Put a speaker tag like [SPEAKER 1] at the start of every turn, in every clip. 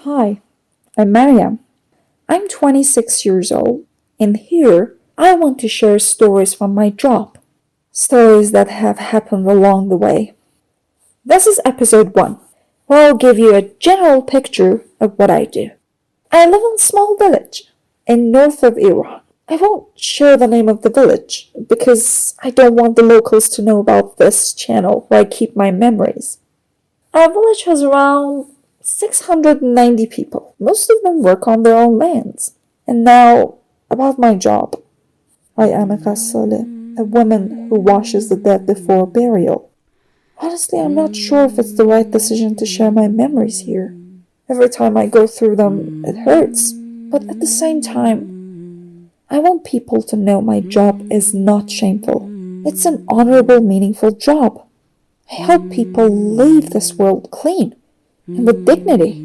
[SPEAKER 1] Hi, I'm Mariam. I'm 26 years old, and here I want to share stories from my job, stories that have happened along the way. This is episode 1, where I'll give you a general picture of what I do. I live in a small village in north of Iran. I won't share the name of the village because I don't want the locals to know about this channel where I keep my memories. Our village has around 690 people. Most of them work on their own lands. And now, about my job. I am a ghassale, a woman who washes the dead before burial. Honestly, I'm not sure if it's the right decision to share my memories here. Every time I go through them, it hurts. But at the same time, I want people to know my job is not shameful. It's an honorable, meaningful job. I help people leave this world clean and with dignity.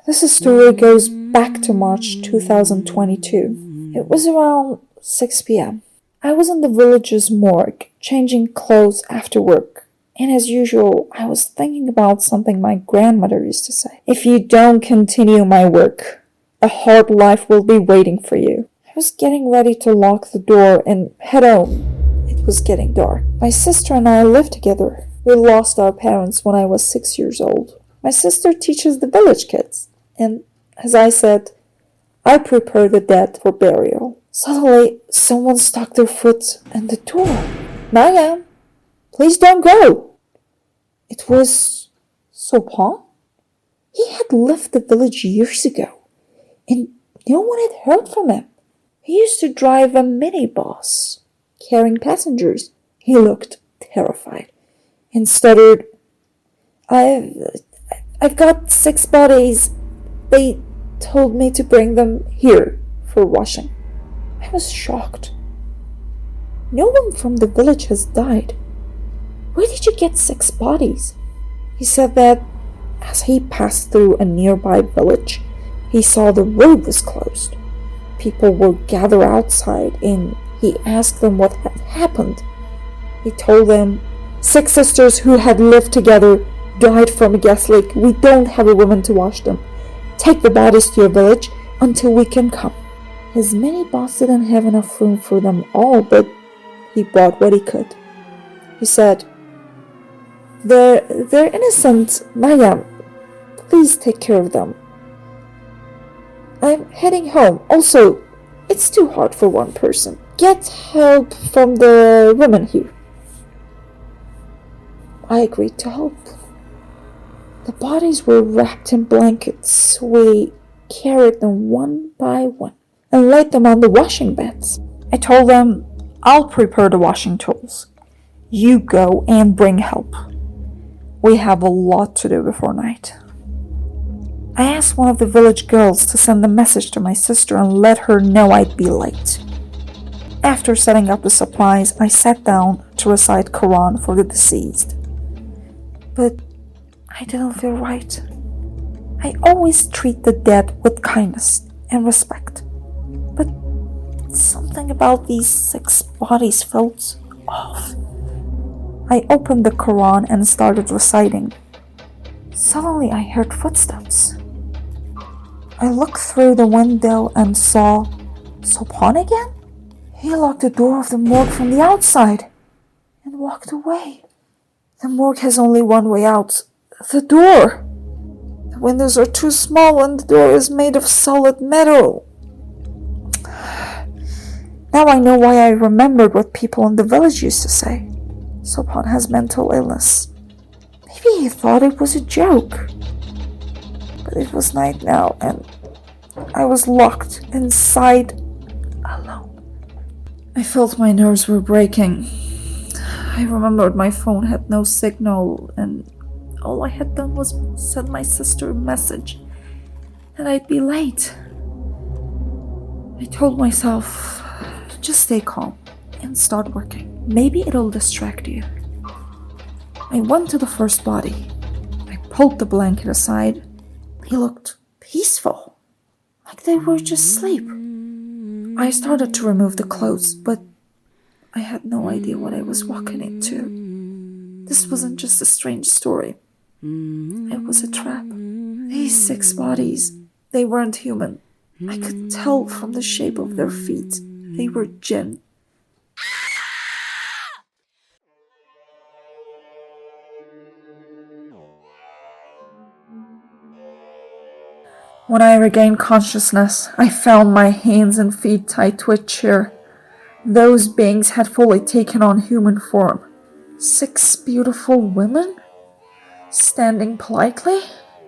[SPEAKER 1] This story goes back to March 2022. It was around 6 p.m. I was in the village's morgue, changing clothes after work. And as usual, I was thinking about something my grandmother used to say. If you don't continue my work, a hard life will be waiting for you. I was getting ready to lock the door and head home. It was getting dark. My sister and I lived together. We lost our parents when I was 6 years old. My sister teaches the village kids. And as I said, I prepare the dead for burial. Suddenly, someone stuck their foot in the door. Mariam, please don't go. It was Sopan. He had left the village years ago, and no one had heard from him. He used to drive a minibus, carrying passengers. He looked terrified and stuttered, I've got 6 bodies. They told me to bring them here for washing. I was shocked. No one from the village has died. Where did you get 6 bodies? He said that as he passed through a nearby village, he saw the road was closed. People were gathered outside and he asked them what had happened. He told them 6 sisters who had lived together died from a gas leak. We don't have a woman to wash them. Take the bodies to your village until we can come. His minibus didn't have enough room for them all, but he brought what he could. He said, They're innocent, Mariam. Please take care of them. I'm heading home. Also, it's too hard for one person. Get help from the women here. I agreed to help. The bodies were wrapped in blankets. We carried them one by one and laid them on the washing beds. I told them, I'll prepare the washing tools. You go and bring help. We have a lot to do before night. I asked one of the village girls to send a message to my sister and let her know I'd be late. After setting up the supplies, I sat down to recite Quran for the deceased. But I didn't feel right. I always treat the dead with kindness and respect. But something about these 6 bodies felt off. I opened the Quran and started reciting. Suddenly I heard footsteps. I looked through the window and saw Sopan again. He locked the door of the morgue from the outside and walked away. The morgue has only one way out. The door. The windows are too small and the door is made of solid metal. Now I know why I remembered what people in the village used to say. Sopan has mental illness. Maybe he thought it was a joke. But it was night now and I was locked inside alone. I felt my nerves were breaking. I remembered my phone had no signal and all I had done was send my sister a message and I'd be late. I told myself, just stay calm and start working. Maybe it'll distract you. I went to the first body. I pulled the blanket aside. He looked peaceful, like they were just asleep. I started to remove the clothes, but I had no idea what I was walking into. This wasn't just a strange story. It was a trap. These 6 bodies, they weren't human. I could tell from the shape of their feet. They were Jinn. When I regained consciousness, I found my hands and feet tied to a chair. Those beings had fully taken on human form. 6 beautiful women? Standing politely?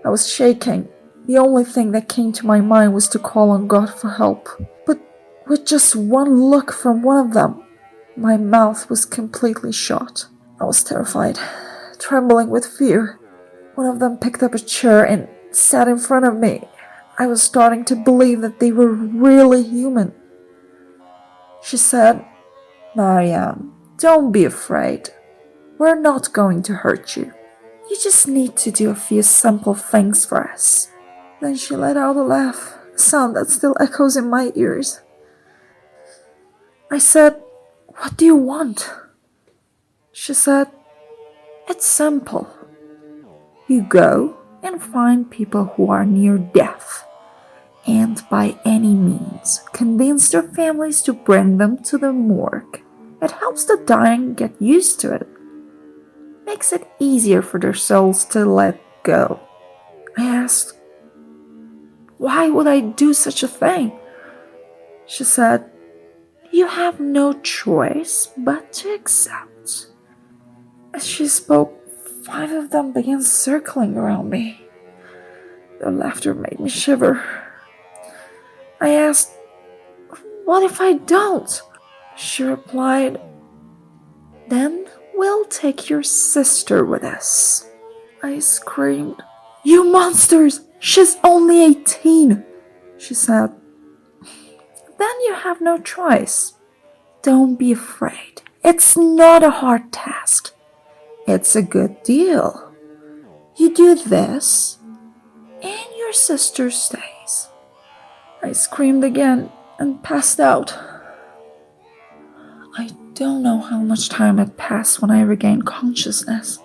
[SPEAKER 1] I was shaking. The only thing that came to my mind was to call on God for help. But with just one look from one of them, my mouth was completely shut. I was terrified, trembling with fear. One of them picked up a chair and sat in front of me. I was starting to believe that they were really human. She said, "Mariam, don't be afraid. We're not going to hurt you. You just need to do a few simple things for us." Then she let out a laugh, a sound that still echoes in my ears. I said, "What do you want?" She said, "It's simple. You go and find people who are near death, and by any means convince their families to bring them to the morgue. It helps the dying get used to it. Makes it easier for their souls to let go." I asked, "Why would I do such a thing?" She said, "You have no choice but to accept." As she spoke, 5 of them began circling around me. Their laughter made me shiver. I asked, "What if I don't?" She replied, "Then we'll take your sister with us." I screamed, "You monsters! She's only 18. She said, "Then you have no choice. Don't be afraid. It's not a hard task. It's a good deal. You do this, and your sister stays." I screamed again and passed out. I don't know how much time had passed when I regained consciousness.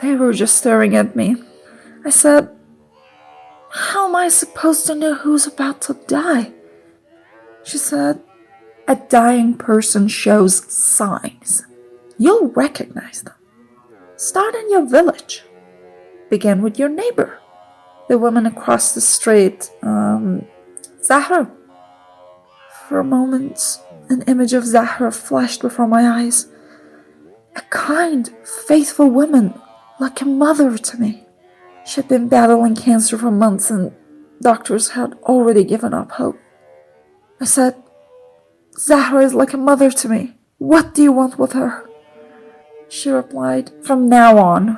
[SPEAKER 1] They were just staring at me. I said, "How am I supposed to know who's about to die?" She said, "A dying person shows signs. You'll recognize them. Start in your village. Begin with your neighbor, the woman across the street, Zahra." For a moment, an image of Zahra flashed before my eyes. A kind, faithful woman, like a mother to me. She had been battling cancer for months and doctors had already given up hope. I said, "Zahra is like a mother to me. What do you want with her?" She replied, "From now on,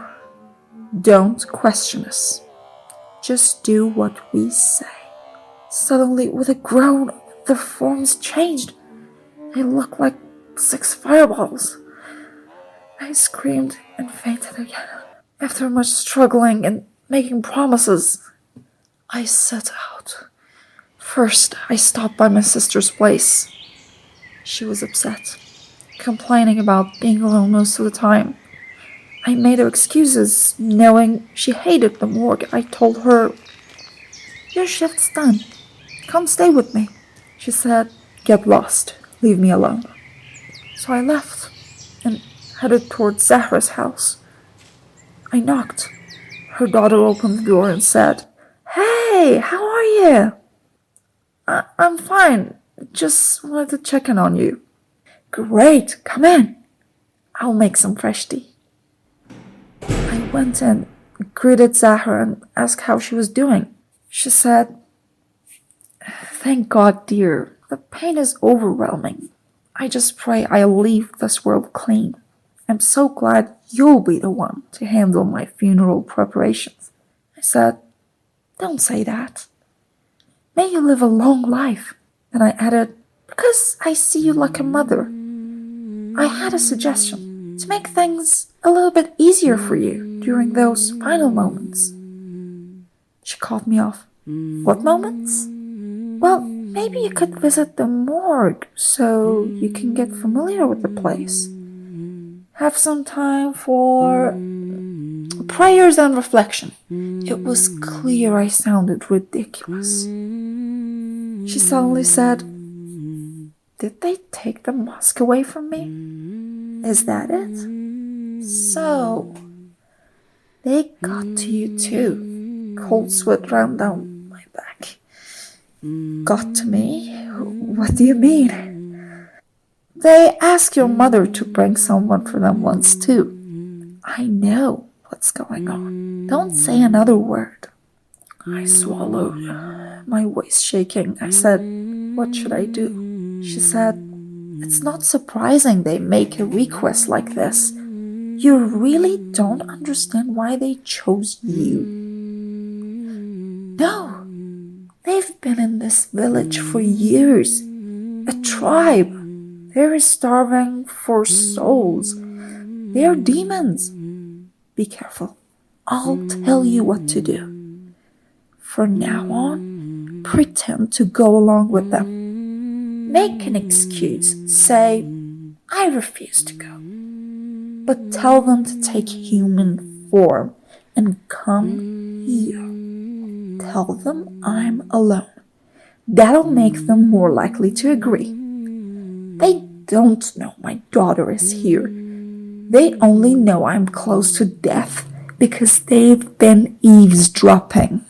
[SPEAKER 1] don't question us. Just do what we say." Suddenly, with a groan, their forms changed. They looked like 6 fireballs. I screamed and fainted again. After much struggling and making promises, I set out. First, I stopped by my sister's place. She was upset, complaining about being alone most of the time. I made her excuses, knowing she hated the morgue. I told her, "Your shift's done. Come stay with me." She said, "Get lost. Leave me alone." So I left and headed towards Zahra's house. I knocked. Her daughter opened the door and said, "Hey, how are you?" I'm fine. Just wanted to check in on you." "Great, come in. I'll make some fresh tea." I went in, greeted Zahra and asked how she was doing. She said, "Thank God, dear. The pain is overwhelming. I just pray I'll leave this world clean. I'm so glad you'll be the one to handle my funeral preparations." I said, "Don't say that. May you live a long life." Then I added, "Because I see you like a mother, I had a suggestion to make things a little bit easier for you during those final moments." She caught me off. "What moments?" "Well, maybe you could visit the morgue so you can get familiar with the place. Have some time for prayers and reflection. It was clear I sounded ridiculous. She suddenly said, "Did they take the mask away from me? Is that it? So, they got to you too." Cold sweat ran down my back. "Got to me? What do you mean?" "They asked your mother to bring someone for them once too." "I know what's going on. Don't say another word." I swallowed, my voice shaking. I said, "What should I do?" She said, "It's not surprising they make a request like this. You really don't understand why they chose you." "No, they've been in this village for years. A tribe. They're starving for souls. They're demons. Be careful. I'll tell you what to do. From now on, pretend to go along with them. Make an excuse. Say, 'I refuse to go.' But tell them to take human form and come here. Tell them I'm alone. That'll make them more likely to agree. They don't know my daughter is here. They only know I'm close to death because they've been eavesdropping."